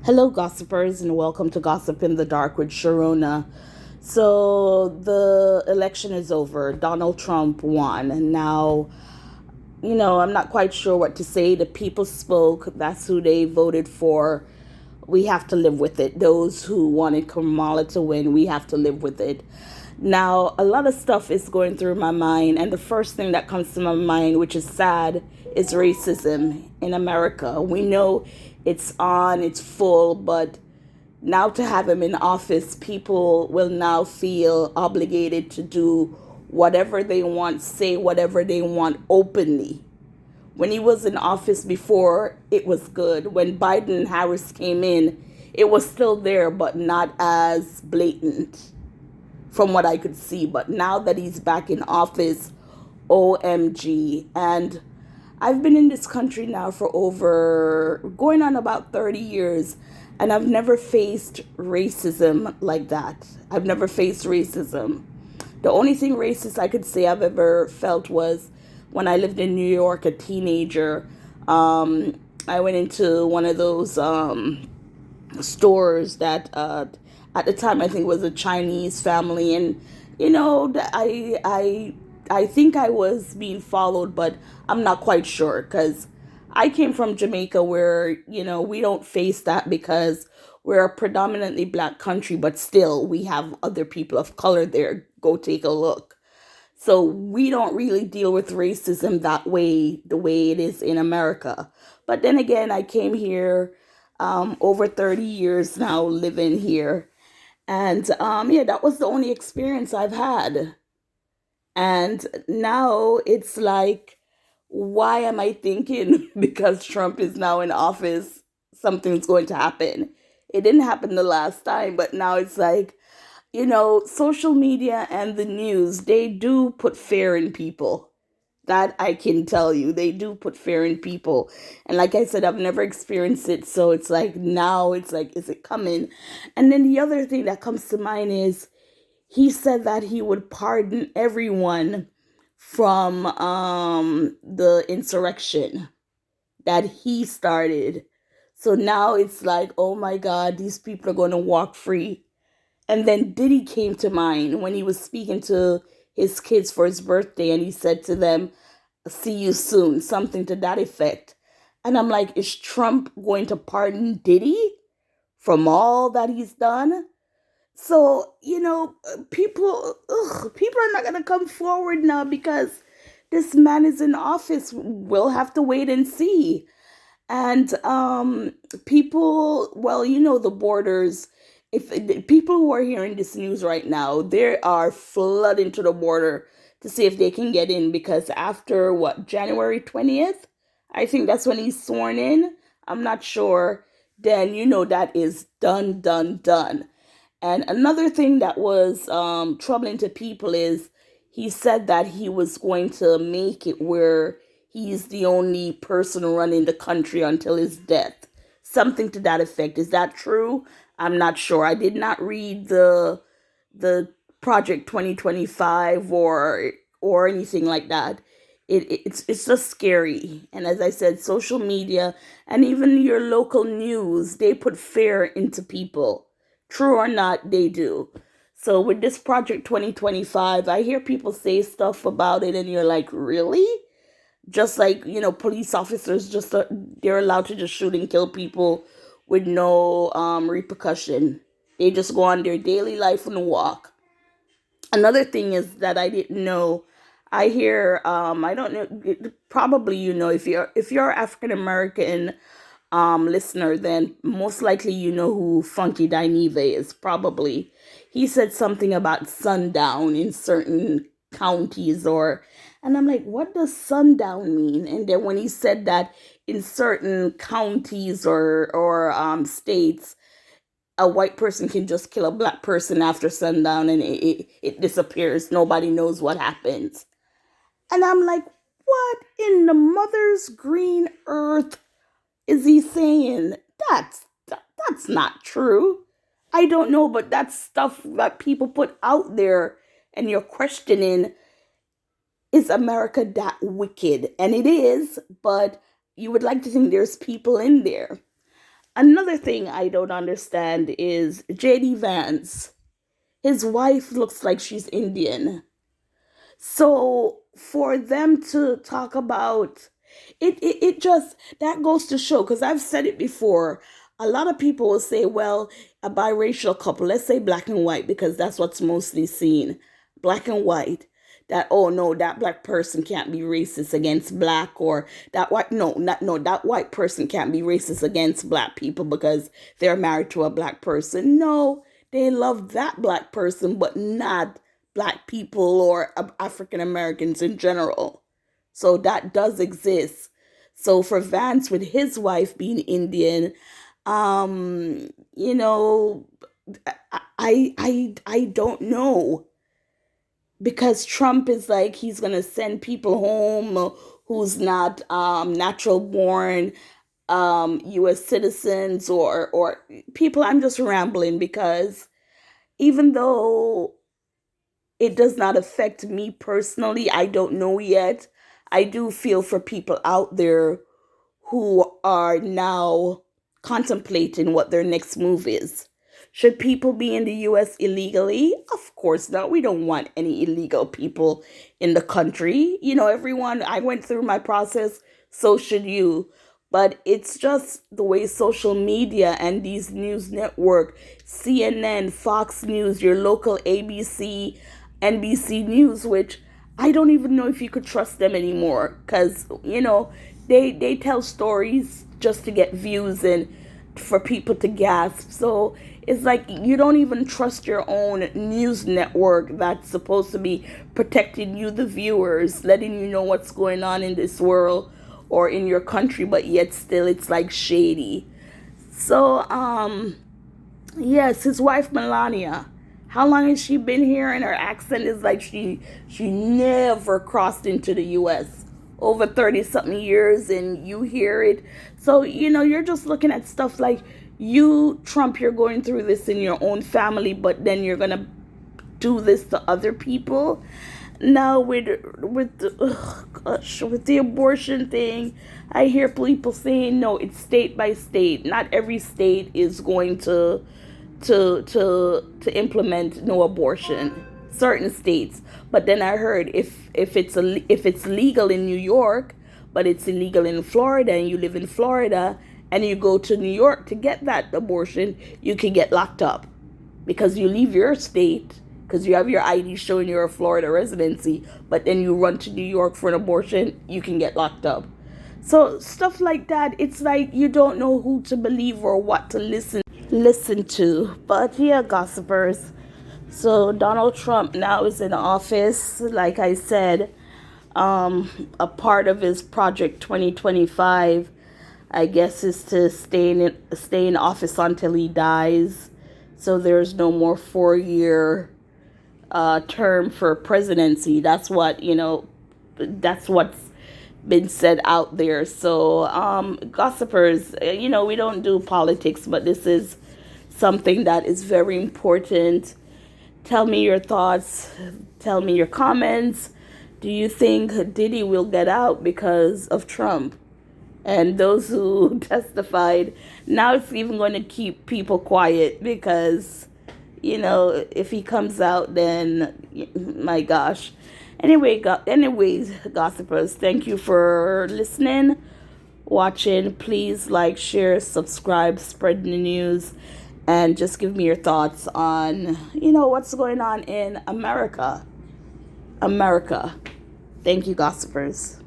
Hello, gossipers, and welcome to Gossip in the Dark with Sharona. So, the election is over. Donald Trump won. And now, I'm not quite sure what to say. The people spoke. That's who they voted for. We have to live with it. Those who wanted Kamala to win, we have to live with it. Now, a lot of stuff is going through my mind, and the first thing that comes to my mind, which is sad, is racism in America. We know it's full, but now to have him in office, people will now feel obligated to do whatever they want, say whatever they want openly. When he was in office before, it was good. When Biden and Harris came in, it was still there, but not as blatant from what I could see. But now that he's back in office, OMG. And I've been in this country now for over going on about 30 years, and I've never faced racism like that. I've never faced racism. The only thing racist I could say I've ever felt was when I lived in New York, a teenager. I went into one of those stores that at the time I think was a Chinese family, and I think I was being followed, but I'm not quite sure because I came from Jamaica where we don't face that because we're a predominantly black country, but still we have other people of color there. Go take a look. So we don't really deal with racism that way, the way it is in America. But then again, I came here over 30 years now living here. And yeah, that was the only experience I've had. And now it's like, why am I thinking because Trump is now in office, something's going to happen? It didn't happen the last time, but now it's like, social media and the news, they do put fear in people. That I can tell you. They do put fear in people. And like I said, I've never experienced it. So it's like now it's like, is it coming? And then the other thing that comes to mind is he said that he would pardon everyone from the insurrection that he started. So now it's like, oh my God, these people are going to walk free. And then Diddy came to mind when he was speaking to his kids for his birthday, and he said to them, see you soon, something to that effect. And I'm like, is Trump going to pardon Diddy from all that he's done? So, people are not going to come forward now because this man is in office. We'll have to wait and see. And people, well, the borders. If the people who are hearing this news right now, they are flooding to the border to see if they can get in because after what, January 20th, I think that's when he's sworn in. I'm not sure. Then that is done, done, done. And another thing that was troubling to people is he said that he was going to make it where he's the only person running the country until his death. Something to that effect. Is that true? I'm not sure. I did not read the Project 2025 or anything like that. It's just scary. And as I said, social media and even your local news, they put fear into people. True or not, they do. So with this Project 2025, I hear people say stuff about it and you're like, really? Just like, police officers they're allowed to just shoot and kill people with no repercussion. They just go on their daily life and walk. Another thing is that I didn't know. I hear I don't know, probably if you're African American listener, then most likely you know who Funky Dineva is. Probably he said something about sundown in certain counties, and I'm like, what does sundown mean? And then when he said that in certain counties or states, a white person can just kill a black person after sundown and it disappears. Nobody knows what happens. And I'm like, what in the mother's green earth is he saying? That's not true. I don't know, but that's stuff that people put out there, and you're questioning, is America that wicked? And it is, but you would like to think there's people in there. Another thing I don't understand is JD Vance. His wife looks like she's Indian. So for them to talk about it just that goes to show, because I've said it before. A lot of people will say, well, a biracial couple, let's say black and white, because that's what's mostly seen, black and white. That, oh no, that black person can't be racist against black, or that white, no, not no, that white person can't be racist against black people because they're married to a black person. No, they love that black person, but not black people or African Americans in general. So that does exist. So for Vance with his wife being Indian, you know, I don't know, because Trump is like he's gonna send people home who's not natural born U.S. citizens or people. I'm just rambling because even though it does not affect me personally, I don't know yet. I do feel for people out there who are now contemplating what their next move is. Should people be in the US illegally? Of course not. We don't want any illegal people in the country. You know, everyone, I went through my process, so should you. But it's just the way social media and these news network, CNN, Fox News, your local ABC, NBC News, which I don't even know if you could trust them anymore, because they tell stories just to get views and for people to gasp. So it's like you don't even trust your own news network that's supposed to be protecting you, the viewers, letting you know what's going on in this world or in your country, but yet still it's like shady. So yes, his wife Melania. How long has she been here? And her accent is like she never crossed into the U.S. Over 30 something years, and you hear it. So you're just looking at stuff like, you Trump, you're going through this in your own family, but then you're gonna do this to other people. Now with the abortion thing, I hear people saying no, it's state by state. Not every state is going to implement no abortion. Certain states, but then I heard if it's legal in New York, but it's illegal in Florida, and you live in Florida, and you go to New York to get that abortion, you can get locked up because you leave your state because you have your ID showing you're a Florida residency, but then you run to New York for an abortion, you can get locked up. So stuff like that, it's like you don't know who to believe or what to listen to. But yeah, gossipers. So Donald Trump now is in office. Like I said, a part of his Project 2025, I guess, is to stay in office until he dies. So there's no more 4-year term for presidency. That's what's been said out there. So gossipers, we don't do politics, but this is something that is very important. Tell me your thoughts. Tell me your comments. Do you think Diddy will get out because of Trump? And those who testified, now it's even going to keep people quiet because, if he comes out, then, my gosh. Anyways, gossipers, thank you for listening, watching. Please like, share, subscribe, spread the news, and just give me your thoughts on, what's going on in America. Thank you, gossipers.